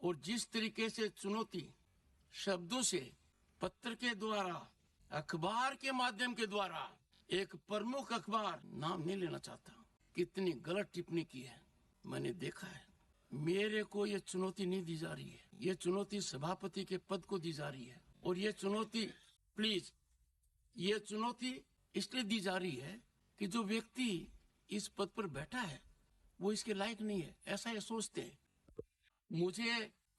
और जिस तरीके से चुनौती शब्दों से, पत्र के द्वारा, अखबार के माध्यम के द्वारा, एक प्रमुख अखबार, नाम नहीं लेना चाहता, कितनी गलत टिप्पणी की है मैंने देखा है। मेरे को ये चुनौती नहीं दी जा रही है, ये चुनौती सभापति के पद को दी जा रही है। और ये चुनौती, प्लीज, ये चुनौती इसलिए दी जा रही है कि जो व्यक्ति इस पद पर बैठा है वो इसके लायक नहीं है, ऐसा ये सोचते हैं। मुझे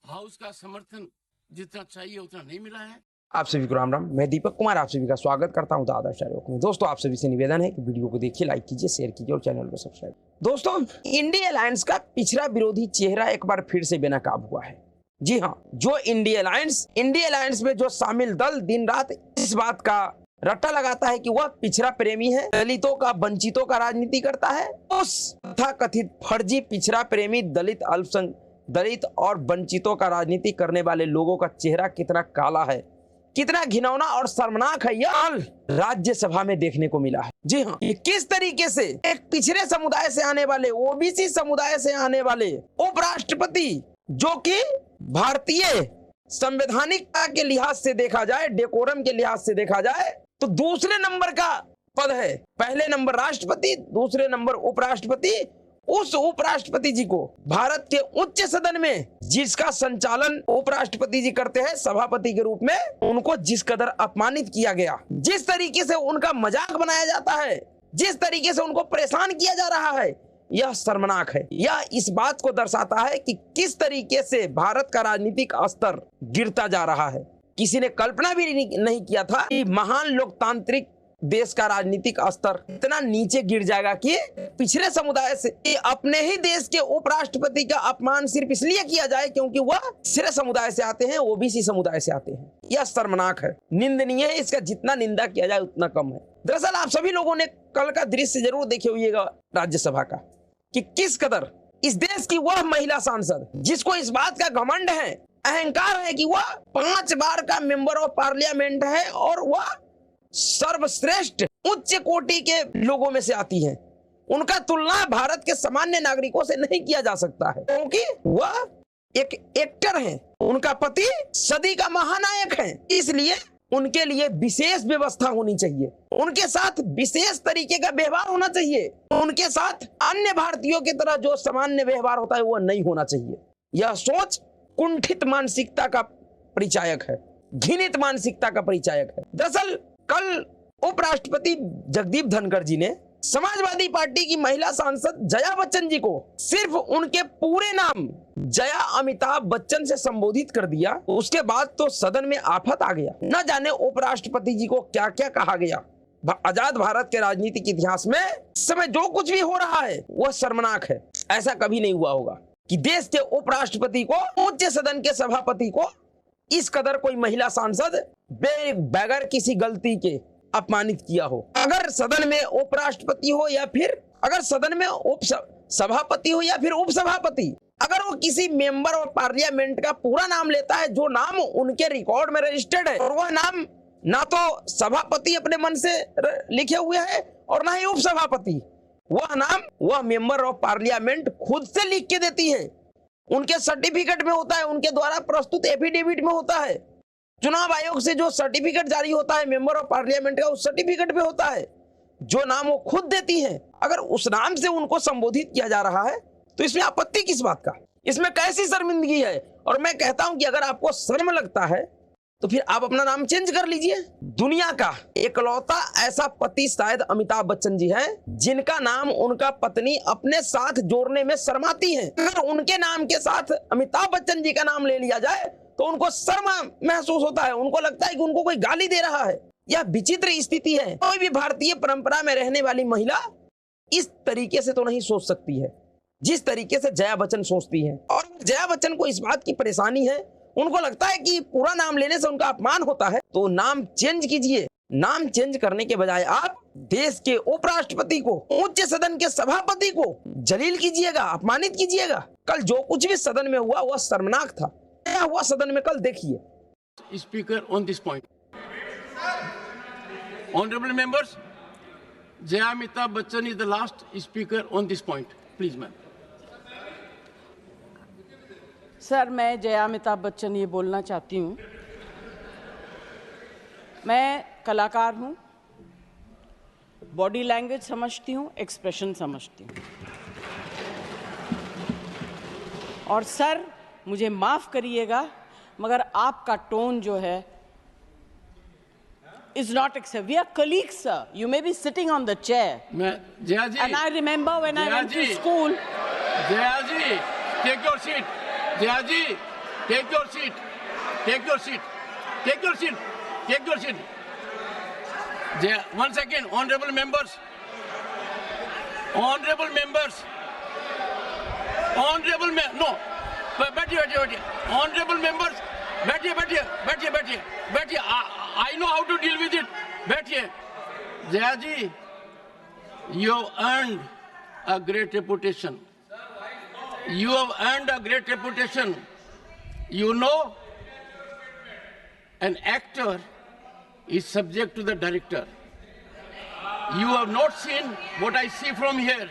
हाउस का समर्थन जितना चाहिए उतना नहीं मिला है। आप सभी को राम राम। मैं दीपक कुमार आप सभी का स्वागत करता हूं आदर्श आयोग में। दोस्तों, आप सभी से निवेदन है कि वीडियो को देखिए, लाइक कीजिए, शेयर कीजिए और चैनल को सब्सक्राइब। दोस्तों, इंडिया अलायंस का पिछड़ा विरोधी चेहरा एक बार फिर से बेनकाब हुआ है। जी हाँ, जो इंडिया अलायंस में जो शामिल दल दिन रात इस बात का रट्टा लगाता है कि वह पिछड़ा प्रेमी है, दलितों का, वंचितों का राजनीति करता है, उस तथाकथित फर्जी पिछड़ा प्रेमी दलित और वंचितों का राजनीति करने वाले लोगों का चेहरा कितना काला है, कितना घिनौना और शर्मनाक है, यह राज्यसभा में देखने को मिला है। जी हाँ, ये किस तरीके से एक पिछड़े समुदाय से आने वाले, ओबीसी समुदाय से आने वाले उपराष्ट्रपति, जो कि भारतीय संवैधानिकता के लिहाज से देखा जाए, डेकोरम के लिहाज से देखा जाए तो दूसरे नंबर का पद है। पहले नंबर राष्ट्रपति, दूसरे नंबर उपराष्ट्रपति। उस उपराष्ट्रपति जी को भारत के उच्च सदन में, जिसका संचालन उपराष्ट्रपति जी करते हैं सभापति के रूप में, उनको जिस कदर अपमानित किया गया, जिस तरीके से उनका मजाक बनाया जाता है, जिस तरीके से उनको परेशान किया जा रहा है, यह शर्मनाक है। यह इस बात को दर्शाता है कि किस तरीके से भारत का राजनीतिक स्तर गिरता जा रहा है। किसी ने कल्पना भी नहीं किया था कि महान लोकतांत्रिक देश का राजनीतिक स्तर इतना नीचे गिर जाएगा कि पिछड़े समुदाय से अपने ही देश के उपराष्ट्रपति का अपमान सिर्फ इसलिए किया जाए क्योंकि वह पिछड़े समुदाय से आते हैं, ओबीसी समुदाय से आते हैं। यह शर्मनाक है, निंदनीय है। इसका जितना निंदा किया जाए उतना कम है। दरअसल आप सभी लोगों ने कल का दृश्य जरूर देखे होइएगा राज्यसभा का, कि किस कदर इस देश की वह महिला सांसद, जिसको इस बात का घमंड है, अहंकार है कि वह 5 बार का मेंबर ऑफ पार्लियामेंट है और वह सर्वश्रेष्ठ उच्च कोटि के लोगों में से आती है। उनका तुलना भारत के सामान्य नागरिकों से नहीं किया जा सकता है, क्योंकि वह एक एक्टर हैं। उनका पति सदी का महानायक है, इसलिए उनके लिए विशेष व्यवस्था होनी चाहिए, उनके साथ विशेष तरीके का व्यवहार होना चाहिए, उनके साथ अन्य भारतीयों की तरह जो सामान्य व्यवहार होता है वह नहीं होना चाहिए। यह सोच कुंठित मानसिकता का परिचायक है, घृणित मानसिकता का परिचायक है। दरअसल कल उपराष्ट्रपति जगदीप धनखड़ जी ने समाजवादी पार्टी की महिला सांसद जया बच्चन जी को सिर्फ उनके पूरे नाम जया अमिताभ बच्चन से संबोधित कर दिया। उसके बाद तो सदन में आफत आ गया। न जाने उपराष्ट्रपति जी को क्या क्या कहा गया। आजाद भारत के राजनीतिक इतिहास में इस समय जो कुछ भी हो रहा है वह शर्मनाक है। ऐसा कभी नहीं हुआ होगा कि देश के उपराष्ट्रपति को, उच्च सदन के सभापति को इस कदर कोई महिला सांसद बगैर किसी गलती के अपमानित किया हो। अगर सदन में उपराष्ट्रपति हो या फिर अगर सदन में सभापति हो या फिर उपसभापति, अगर वो किसी मेंबर ऑफ पार्लियामेंट का पूरा नाम लेता है, जो नाम उनके रिकॉर्ड में रजिस्टर्ड है, और वह नाम ना तो सभापति अपने मन से लिखे हुए है और ना ही उपसभापति, वह नाम वह मेंबर ऑफ पार्लियामेंट खुद से लिख के देती है, उनके सर्टिफिकेट में होता है, उनके द्वारा प्रस्तुत एफिडेविट में होता है, चुनाव आयोग से जो सर्टिफिकेट जारी होता है मेंबर ऑफ पार्लियामेंट का, उस सर्टिफिकेट में होता है, जो नाम वो खुद देती है। अगर उस नाम से उनको संबोधित किया जा रहा है तो इसमें आपत्ति किस बात का, इसमें कैसी शर्मिंदगी है। और मैं कहता हूं कि अगर आपको शर्म लगता है तो फिर आप अपना नाम चेंज कर लीजिए। दुनिया का इकलौता ऐसा पति शायद अमिताभ बच्चन जी हैं, जिनका नाम उनका पत्नी अपने साथ जोड़ने में शर्माती हैं। अगर उनके नाम के साथ अमिताभ बच्चन जी का नाम ले लिया जाए तो उनको शर्म महसूस होता है, उनको लगता है कि उनको कोई गाली दे रहा है। यह विचित्र स्थिति है। कोई भी भारतीय परंपरा में रहने वाली महिला इस तरीके से तो नहीं सोच सकती है जिस तरीके से जया बच्चन सोचती है। और जया बच्चन को इस बात की परेशानी है, उनको लगता है कि पूरा नाम लेने से उनका अपमान होता है, तो नाम चेंज कीजिए। नाम चेंज करने के बजाय आप देश के उपराष्ट्रपति को, उच्च सदन के सभापति को जलील कीजिएगा, अपमानित कीजिएगा। कल जो कुछ भी सदन में हुआ वह शर्मनाक था। क्या हुआ सदन में कल देखिए। Speaker on this point, honourable members, Jaya Amitabh Bachchan is the last speaker on this point, please ma'am. Sir, मैं जया अमिताभ बच्चन ये बोलना चाहती हूँ, मैं कलाकार हूँ, बॉडी लैंग्वेज समझती हूँ, एक्सप्रेशन समझती हूँ। और सर, मुझे माफ़ करिएगा, मगर आपका टोन जो है is not acceptable. We are colleagues, sir. You may be sitting on the chair. Jaya ji. And I remember when I went to school. Jaya ji, take your seat. Jaya ji, take your seat. Take your seat. Take your seat. Take your seat. Jaya, 1 second, honorable members. Honorable members. Honorable no. बैठिए. Honorable members. बैठिए. I know how to deal with it. बैठिए. Jaya ji, you have earned a great reputation. You have earned a great reputation. You know, an actor is subject to the director. You have not seen what I see from here.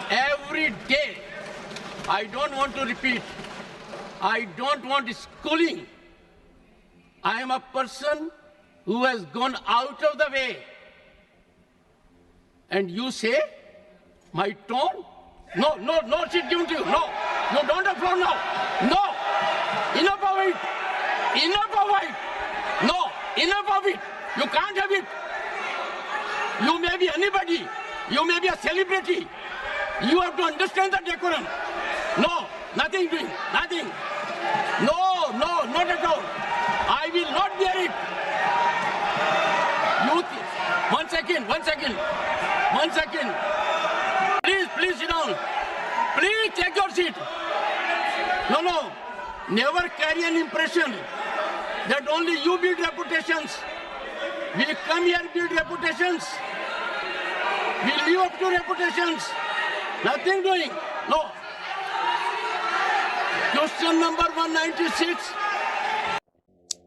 Every day, I don't want to repeat. I don't want schooling. I am a person who has gone out of the way. And you say, my tone? No seat given to you. No, you don't have floor now. No, enough of it. No, enough of it. You can't have it. You may be anybody. You may be a celebrity. You have to understand the decorum. No, nothing doing, nothing. No, not at all. I will not bear it. One second. Please sit down. Please take your seat. No. Never carry an impression that only you build reputations. We come here build reputations. We live up to reputations. Nothing doing. No. Question number 196.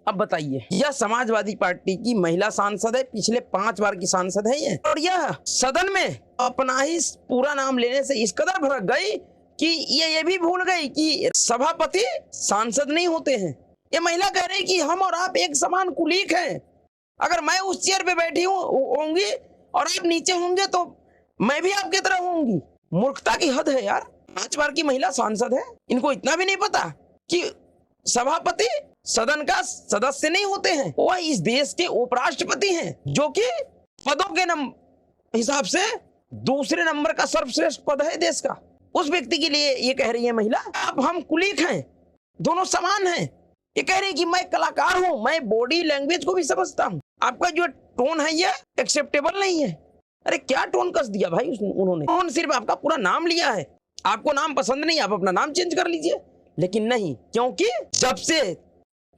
अब बताइए, यह Samajwadi party की महिला सांसद है, पिछले 5 बार की सांसद है ये, और यह सदन में अपना ही पूरा नाम लेने से इस कदर भड़क गई कि ये भी भूल गई कि सभापति सांसद नहीं होते हैं। ये महिला कह रही कि हम और आप एक समान कुलीक हैं। अगर मैं उस चेयर पे बैठी होंगी और आप नीचे होंगे तो मैं भी आपकी तरह होंगी। मूर्खता की हद है यार। 5 बार की महिला सांसद है, इनको इतना भी नहीं पता कि सभापति सदन का सदस्य नहीं होते हैं, वह इस देश के उपराष्ट्रपति हैं, जो कि पदों के हिसाब से दूसरे नंबर का सर्वश्रेष्ठ पद है देश का। उस व्यक्ति के लिए ये कह रही है महिला, अब हम कुलीक हैं, दोनों समान हैं। ये कह रही है कि मैं कलाकार हूं, मैं बॉडी लैंग्वेज को भी समझता हूं। आपका जो टोन है ये एक्सेप्टेबल नहीं है। अरे क्या टोन कस दिया भाई उन्होंने सिर्फ आपका पूरा नाम लिया है। आपको नाम पसंद नहीं, आप अपना नाम चेंज कर लीजिए, लेकिन नहीं, क्योंकि जब से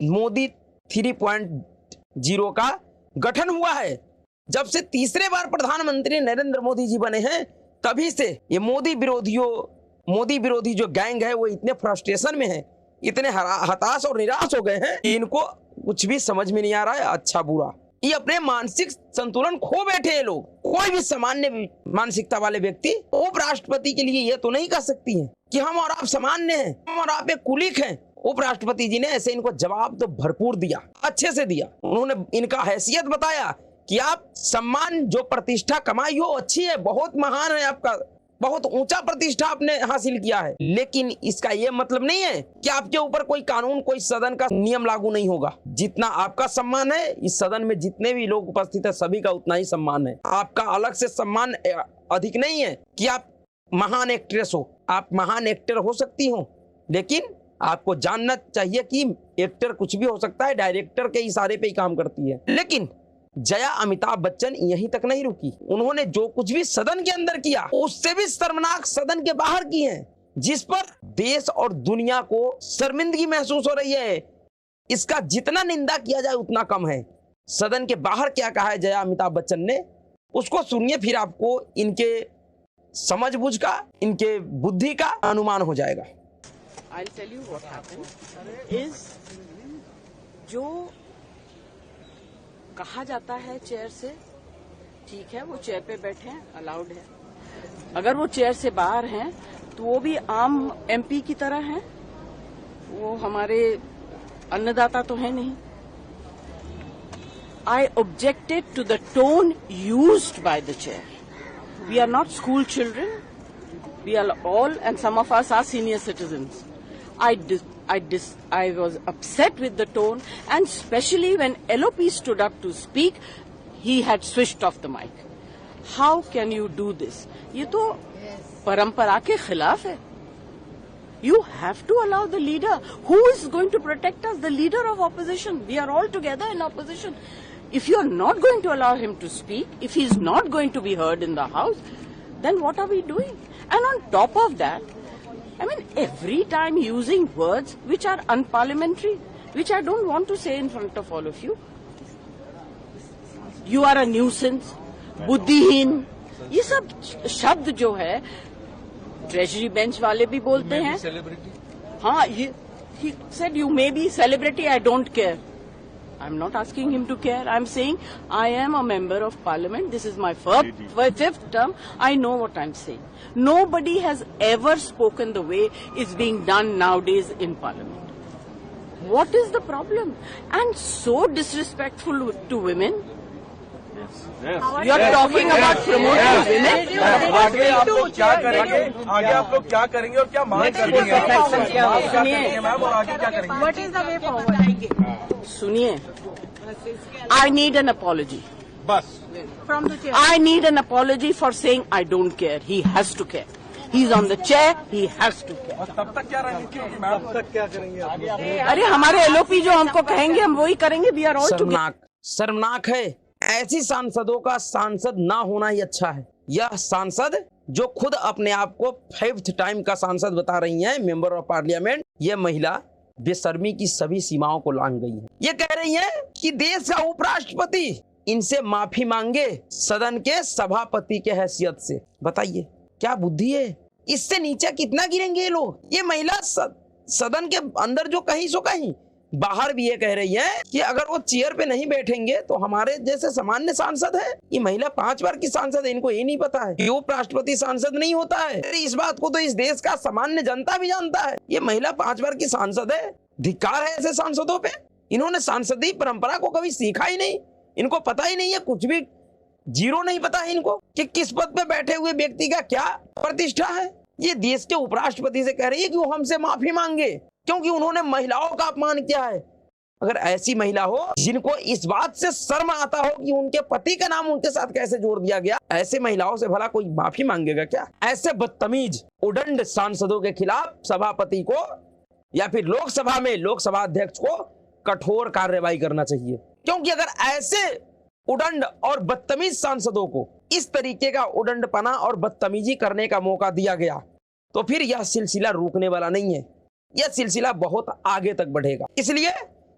मोदी 3.0 का गठन हुआ है, जब से तीसरे बार प्रधानमंत्री नरेंद्र मोदी जी बने हैं, तभी से ये मोदी विरोधी जो गैंग है वो इतने फ्रस्ट्रेशन में है, इतने हताश और निराश हो गए हैं, इनको कुछ भी समझ में नहीं आ रहा है अच्छा बुरा। ये अपने मानसिक संतुलन खो बैठे हैं लोग। कोई भी सामान्य मानसिकता वाले व्यक्ति उपराष्ट्रपति के लिए ये तो नहीं कह सकती है कि हम और आप सामान्य हैं, हम और आप एक कुलीक हैं। उपराष्ट्रपति जी ने ऐसे इनको जवाब तो भरपूर दिया, अच्छे से दिया। उन्होंने इनका हैसियत बताया कि आप सम्मान जो प्रतिष्ठा कमाई हो अच्छी है, बहुत महान है, आपका बहुत ऊंचा प्रतिष्ठा आपने हासिल किया है, लेकिन इसका यह मतलब नहीं है कि आपके ऊपर कोई कानून, कोई सदन का नियम लागू नहीं होगा। जितना आपका सम्मान है, इस सदन में जितने भी लोग उपस्थित है सभी का उतना ही सम्मान है। आपका अलग से सम्मान अधिक नहीं है कि आप महान एक्ट्रेस हो। आप महान एक्टर हो सकती हो, लेकिन आपको जानना चाहिए कि एक्टर कुछ भी हो सकता है, डायरेक्टर के इशारे पे ही काम करती है। लेकिन जया अमिताभ बच्चन यहीं तक नहीं रुकी, उन्होंने जो कुछ भी सदन के अंदर किया उससे भी शर्मनाक सदन के बाहर की है, जिस पर देश और दुनिया को शर्मिंदगी महसूस हो रही है। इसका जितना निंदा किया जाए उतना कम है। सदन के बाहर क्या कहा है जया अमिताभ बच्चन ने, उसको सुनिए, फिर आपको इनके समझबूझ का, इनके बुद्धि का अनुमान हो जाएगा। I'll tell you what happened is, जो कहा जाता है चेयर से, ठीक है, वो चेयर पे बैठे हैं, अलाउड है। अगर वो चेयर से बाहर हैं तो वो भी आम एमपी की तरह हैं, वो हमारे अन्नदाता तो है नहीं. I objected to the tone used by the chair. We are not school children. We are all, and some of us are senior citizens. I was upset with the tone, and especially when LOP stood up to speak, he had switched off the mic. How can you do this? ये तो परंपरा के खिलाफ है. You have to allow the leader. Who is going to protect us? The leader of opposition. We are all together in opposition. If you are not going to allow him to speak, if he is not going to be heard in the House, then what are we doing? And on top of that, I mean, every time using words which are unparliamentary, which I don't want to say in front of all of you. You are a nuisance, बुद्धिहीन, ये सब शब्द जो है treasury bench वाले भी बोलते हैं. हाँ, he said you may be celebrity, I don't care. I'm not asking him to care. I'm saying I am a member of parliament. This is my fifth term. I know what I'm saying. Nobody has ever spoken the way it's being done nowadays in parliament. What is the problem? And so disrespectful to women. You are talking about promoting women. आगे आप लोग क्या करेंगे? आगे आप लोग क्या करेंगे और क्या मांग करेंगे? सुनिए, मैम, और आगे क्या करेंगे? What is the way forward? सुनिए, I need an apology. बस. From the chair. I need an apology for saying I don't care. He has to care. He's on the chair. He has to care. और तब तक क्या रणनीति होगी ma'am? तब तक क्या करेंगे आप लोग? अरे हमारे LOP जो हमको कहेंगे हम वही करेंगे. We are all together. शर्मनाक है. ऐसी सांसदों का सांसद ना होना ही अच्छा है. यह सांसद जो खुद अपने आप को 5th टाइम का सांसद बता रही हैं, मेंबर ऑफ पार्लियामेंट, यह महिला बेशर्मी की सभी सीमाओं को लांघ गई है. ये कह रही है कि देश का उपराष्ट्रपति इनसे माफी मांगे सदन के सभापति के हैसियत से. बताइए क्या बुद्धि है? इससे नीचे कितना गिरेंगे ये लोग? ये महिला सदन के अंदर जो कहीं सो कहीं, बाहर भी ये कह रही है कि अगर वो चेयर पे नहीं बैठेंगे तो हमारे जैसे सामान्य सांसद है. ये महिला 5 बार की सांसद है, इनको ये नहीं पता है कि उपराष्ट्रपति सांसद नहीं होता है. इस बात को तो इस देश का सामान्य जनता भी जानता है. ये महिला 5 बार की सांसद है. धिक्कार है ऐसे सांसदों पे. इन्होंने सांसदीय परंपरा को कभी सीखा ही नहीं. इनको पता ही नहीं है, कुछ भी जीरो नहीं पता है इनको कि किस पद पे बैठे हुए व्यक्ति का क्या प्रतिष्ठा है. ये देश के उपराष्ट्रपति से कह रही है कि वो हमसे माफी मांगे क्योंकि उन्होंने महिलाओं का अपमान किया है. अगर ऐसी महिला हो जिनको इस बात से शर्म आता हो कि उनके पति का नाम उनके साथ कैसे जोड़ दिया गया, ऐसे महिलाओं से भला कोई माफी मांगेगा क्या? ऐसे बदतमीज उदंड सांसदों के खिलाफ सभापति को या फिर लोकसभा में लोकसभा अध्यक्ष को कठोर कार्रवाई करना चाहिए. क्योंकि अगर ऐसे उदंड और बदतमीज सांसदों को इस तरीके का उदंडपना और बदतमीजी करने का मौका दिया गया तो फिर यह सिलसिला रुकने वाला नहीं है. यह सिलसिला बहुत आगे तक बढ़ेगा. इसलिए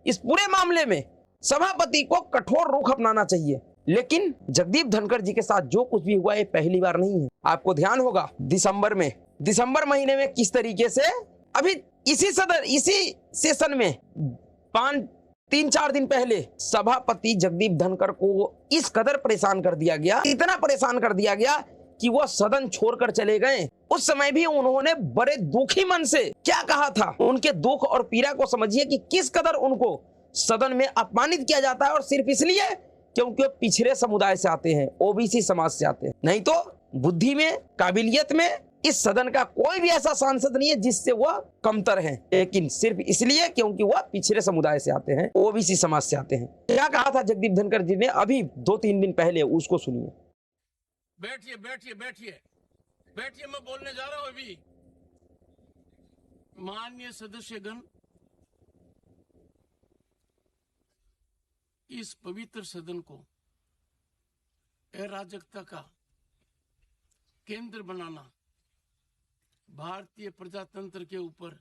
इस पूरे मामले में सभापति को कठोर रुख अपनाना चाहिए. लेकिन जगदीप धनखड़ जी के साथ जो कुछ भी हुआ ये पहली बार नहीं है. आपको ध्यान होगा दिसंबर महीने में किस तरीके से अभी इसी सेशन में 3-4 दिन पहले सभापति जगदीप धनखड़ को इस कदर परेशान कर दिया गया, इतना परेशान कर दिया गया कि वो सदन छोड़कर चले गए. उस समय भी उन्होंने बड़े दुखी मन से क्या कहा था. उनके दुख और पीड़ा को समझिए कि किस कदर उनको सदन में अपमानित किया जाता है, और सिर्फ इसलिए क्योंकि वो पिछड़े समुदाय से आते हैं, ओबीसी समाज से आते हैं. नहीं तो बुद्धि में, काबिलियत में इस सदन का कोई भी ऐसा सांसद नहीं है जिससे वह कमतर है, लेकिन सिर्फ इसलिए क्योंकि वह पिछड़े समुदाय से आते हैं, ओबीसी समाज से आते हैं. क्या कहा था जगदीप धनखड़ जी ने अभी 2-3 दिन पहले, उसको सुनिए. बैठिए बैठिए बैठिए बैठिए, मैं बोलने जा रहा हूं अभी. माननीय सदस्यगण, इस पवित्र सदन को अराजकता का केंद्र बनाना, भारतीय प्रजातंत्र के ऊपर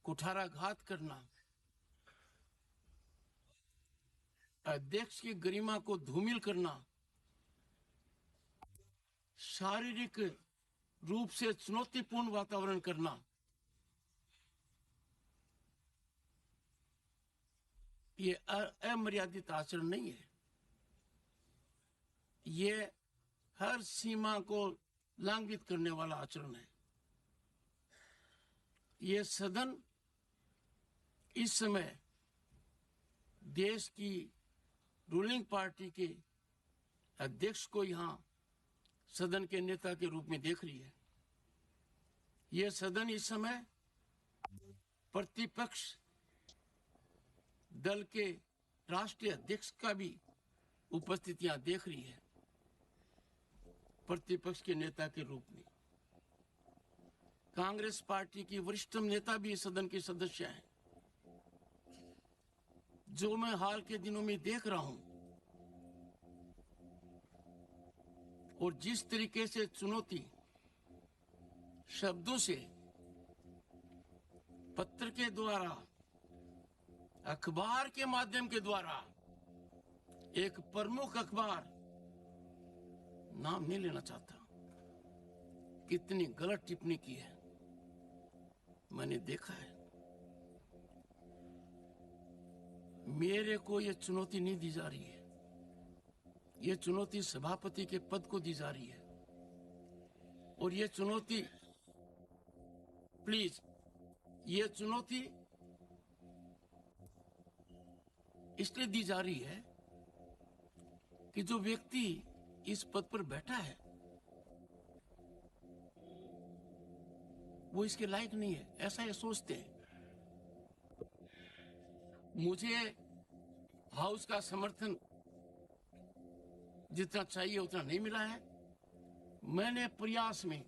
कुठाराघात करना, अध्यक्ष की गरिमा को धूमिल करना, शारीरिक रूप से चुनौतीपूर्ण वातावरण करना, ये अमर्यादित आचरण नहीं है. ये हर सीमा को लांघित करने वाला आचरण है. ये सदन इस समय देश की रूलिंग पार्टी के अध्यक्ष को यहां सदन के नेता के रूप में देख रही है। यह सदन इस समय प्रतिपक्ष दल के राष्ट्रीय अध्यक्ष का भी उपस्थितियां देख रही है, प्रतिपक्ष के नेता के रूप में। कांग्रेस पार्टी की वरिष्ठतम नेता भी इस सदन के सदस्य हैं। जो मैं हाल के दिनों में देख रहा हूं और जिस तरीके से चुनौती शब्दों से, पत्र के द्वारा, अखबार के माध्यम के द्वारा एक प्रमुख अखबार, नाम नहीं लेना चाहता, कितनी गलत टिप्पणी की है मैंने देखा है। मेरे को यह चुनौती नहीं दी जा रही है, यह चुनौती सभापति के पद को दी जा रही है। और यह चुनौती, प्लीज, यह चुनौती इसलिए दी जा रही है कि जो व्यक्ति इस पद पर बैठा है वो इसके लायक नहीं है, ऐसा ये सोचते हैं। मुझे हाउस का समर्थन जितना चाहिए उतना नहीं मिला है। मैंने प्रयास में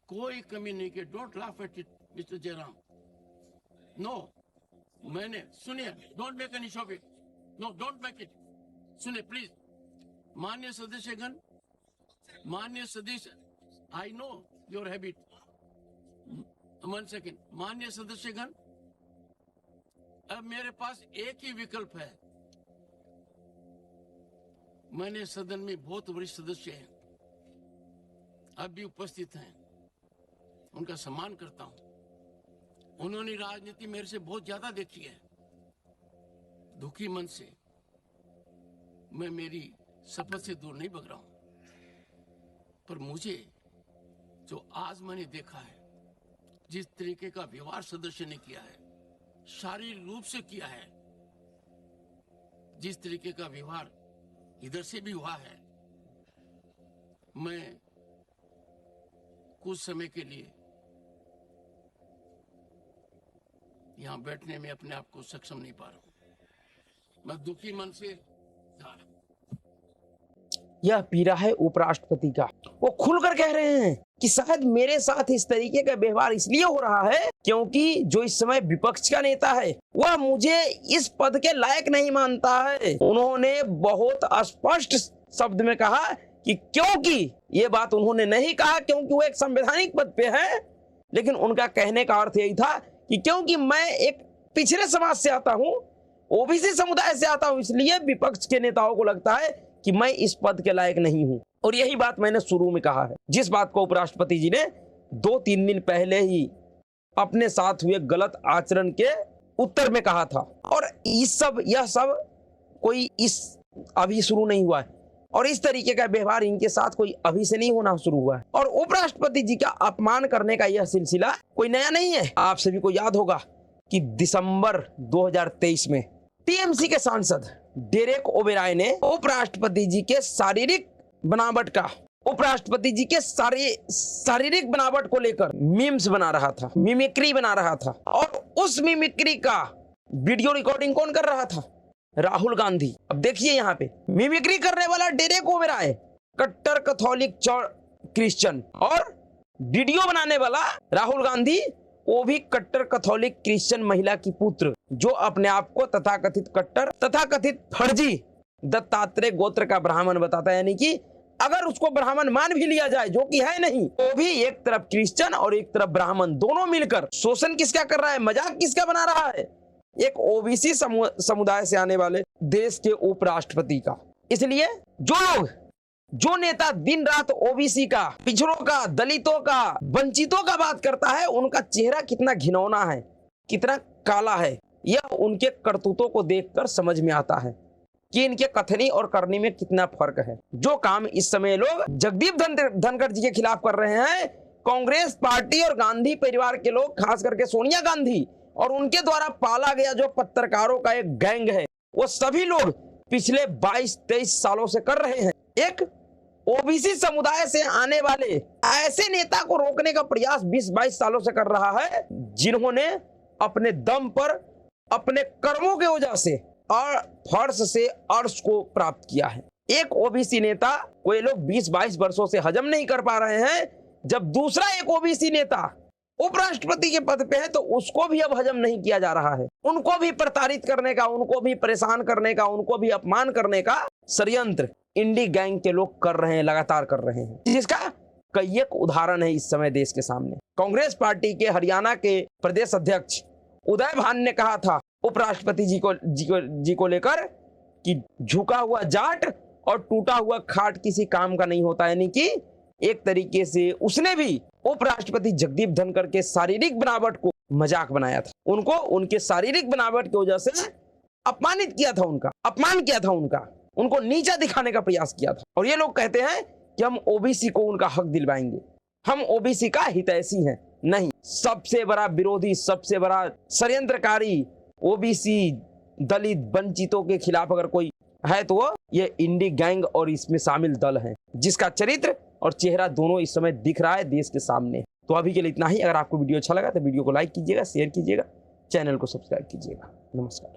कोई कमी नहीं की। Don't laugh at it mister Jairam. No, मैंने, सुनिए, don't make any shop it, no don't make it. सुनिए प्लीज, माननीय सदस्यगण, माननीय सदस्य, I know your habit, 1 second. माननीय सदस्यगण, अब मेरे पास एक ही विकल्प है। मैंने सदन में बहुत वरिष्ठ सदस्य हैं, अब भी उपस्थित हैं, उनका सम्मान करता हूं। उन्होंने राजनीति मेरे से बहुत ज्यादा देखी है। दुखी मन से मैं मेरी शपथ से दूर नहीं भग रहा हूं, पर मुझे जो आज मैंने देखा है, जिस तरीके का व्यवहार सदस्य ने किया है, शारीरिक रूप से किया है, जिस तरीके का व्यवहार इधर से भी हुआ है, मैं कुछ समय के लिए यहां बैठने में अपने आप को सक्षम नहीं पा रहा हूं। मैं दुखी मन से जा रहा हूं। यह पीड़ा है उपराष्ट्रपति का। वो खुलकर कह रहे हैं कि शायद मेरे साथ इस तरीके का व्यवहार इसलिए हो रहा है क्योंकि जो इस समय विपक्ष का नेता है वह मुझे इस पद के लायक नहीं मानता है। उन्होंने बहुत स्पष्ट शब्द में कहा कि क्योंकि, ये बात उन्होंने नहीं कहा क्योंकि वो एक संवैधानिक पद पे है, लेकिन उनका कहने का अर्थ यही था कि क्योंकि मैं एक पिछड़े समाज से आता हूं, ओबीसी समुदाय से आता हूं, इसलिए विपक्ष के नेताओं को लगता है कि मैं इस पद के लायक नहीं हूं। और यही बात मैंने शुरू में कहा है, जिस बात को उपराष्ट्रपति जी ने 2-3 दिन पहले ही अपने साथ हुए गलत आचरण के उत्तर में कहा था। और यह सब कोई अभी शुरू नहीं हुआ है, और इस तरीके का व्यवहार इनके साथ कोई अभी से नहीं होना शुरू हुआ है। और उपराष्ट्रपति जी का अपमान करने का यह सिलसिला कोई नया नहीं है। आप सभी को याद होगा कि दिसंबर 2023 में टीएमसी के सांसद डेरेक ओबेरॉय ने उपराष्ट्रपति जी के शारीरिक शारीरिक बनावट को लेकर मीम्स बना रहा था, मिमिक्री बना रहा था। और उस मिमिक्री का वीडियो रिकॉर्डिंग कौन कर रहा था? राहुल गांधी। अब देखिए यहाँ पे मिमिक्री करने वाला डेरेक ओबेरॉय, कट्टर कैथोलिक क्रिश्चियन, और वीडियो बनाने वाला राहुल गांधी, वो भी कट्टर कैथोलिक क्रिश्चियन महिला की पुत्र, जो अपने आप को तथाकथित कट्टर, तथाकथित फर्जी दत्तात्रेय गोत्र का ब्राह्मण बताता है। यानी कि अगर उसको ब्राह्मण मान भी लिया जाए, जो कि है नहीं, वो भी एक तरफ क्रिश्चियन और एक तरफ ब्राह्मण, दोनों मिलकर शोषण किसका कर रहा है, मजाक किसका बना रहा है? एक ओबीसी समुदाय से आने वाले देश के उपराष्ट्रपति का। इसलिए जो नेता दिन रात ओबीसी का, पिछड़ों का, दलितों का, वंचितों का बात करता है, उनका चेहरा कितना घिनौना है, कितना काला है, यह उनके करतूतों को देखकर समझ में आता है कि इनके कथनी और करनी में कितना फर्क है। जो काम इस समय लोग जगदीप धनखड़ जी के खिलाफ कर रहे हैं, कांग्रेस पार्टी और गांधी परिवार के लोग, खास करके सोनिया गांधी और उनके द्वारा पाला गया जो पत्रकारों का एक गैंग है, वो सभी लोग पिछले 22-23 सालों से कर रहे हैं। एक ओबीसी समुदाय से आने वाले ऐसे नेता को रोकने का प्रयास 20-22 सालों से कर रहा है, जिन्होंने अपने दम पर, अपने कर्मों के वजह से और फर्श से अर्श को प्राप्त किया है। एक ओबीसी नेता को ये लोग 20-22 वर्षों से हजम नहीं कर पा रहे हैं, जब दूसरा एक ओबीसी नेता उपराष्ट्रपति के पद पे है तो उसको भी अब हजम नहीं किया जा रहा है। उनको भी प्रताड़ित करने का, उनको भी परेशान करने का, उनको भी अपमान करने का षड्यंत्र इंडी गैंग के लोग कर रहे हैं, लगातार कर रहे हैं, जिसका कई एक उदाहरण है इस समय देश के सामने। कांग्रेस पार्टी के हरियाणा के प्रदेश अध्यक्ष उदय भान ने कहा था उपराष्ट्रपति जी को लेकर कि झुका हुआ जाट और टूटा हुआ खाट किसी काम का नहीं होता, यानी कि एक तरीके से उसने भी उपराष्ट्रपति जगदीप धनखड़ के शारीरिक बनावट को मजाक बनाया था, उनको उनके शारीरिक बनावट की वजह से अपमानित किया था, उनका अपमान किया था, उनको नीचा दिखाने का प्रयास किया था। और ये लोग कहते हैं कि हम ओबीसी को उनका हक दिलवाएंगे, हम ओबीसी का हितैषी हैं। नहीं, सबसे बड़ा विरोधी, सबसे बड़ा षड्यंत्रकारी ओबीसी, दलित, वंचितों के खिलाफ अगर कोई है तो वो ये इंडी गैंग और इसमें शामिल दल है, जिसका चरित्र और चेहरा दोनों इस समय दिख रहा है देश के सामने। तो अभी के लिए इतना ही। अगर आपको वीडियो अच्छा लगा तो वीडियो को लाइक कीजिएगा, शेयर कीजिएगा, चैनल को सब्सक्राइब कीजिएगा। नमस्कार।